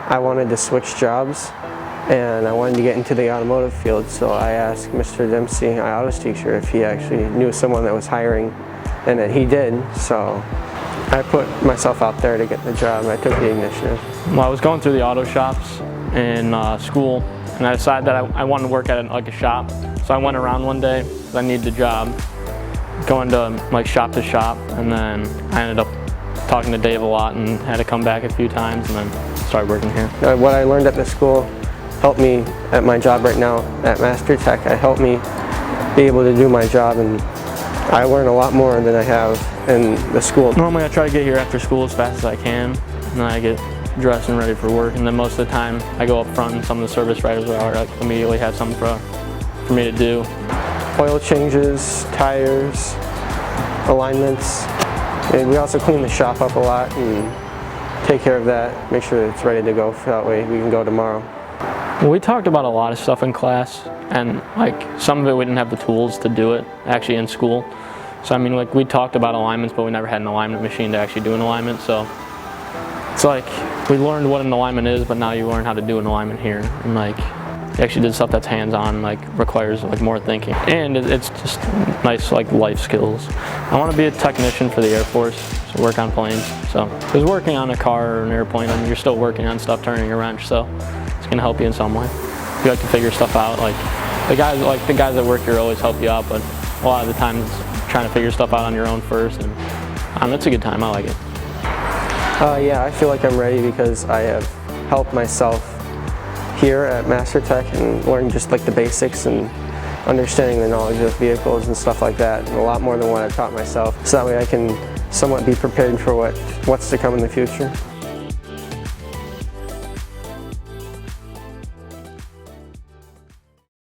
I wanted to switch jobs and I wanted to get into the automotive field, so I asked Mr. Dempsey, my autos teacher, if he actually knew someone that was hiring, and that he did, so I put myself out there to get the job and I took the initiative. Well, I was going through the auto shops in school, and I decided that I wanted to work at a shop, so I went around one day because I needed a job, going to like shop to shop, and then I ended up talking to Dave a lot and had to come back a few times and then started working here. What I learned at the school helped me at my job right now at Mastertek. It helped me be able to do my job, and I learn a lot more than I have in the school. Normally I try to get here after school as fast as I can, and then I get dressed and ready for work, and then most of the time I go up front and some of the service writers will immediately have something for me to do. Oil changes, tires, alignments, and we also clean the shop up a lot and take care of that, make sure that it's ready to go, so that way we can go tomorrow. Well, we talked about a lot of stuff in class, and like some of it we didn't have the tools to do it actually in school. So I mean, like we talked about alignments, but we never had an alignment machine to actually do an alignment. So it's like we learned what an alignment is, but now you learn how to do an alignment here, and like you actually did stuff that's hands-on, like requires like more thinking, and it's just nice like life skills. I want to be a technician for the Air Force, so work on planes. So because working on a car or an airplane, I mean, you're still working on stuff, turning a wrench, so it's gonna help you in some way. If you like to figure stuff out, like the guys that work here always help you out, but a lot of the time it's trying to figure stuff out on your own first, and it's a good time. I like it. Yeah, I feel like I'm ready because I have helped myself here at Mastertek and learned just like the basics and understanding the knowledge of vehicles and stuff like that, and a lot more than what I taught myself, so that way I can somewhat be prepared for what's to come in the future.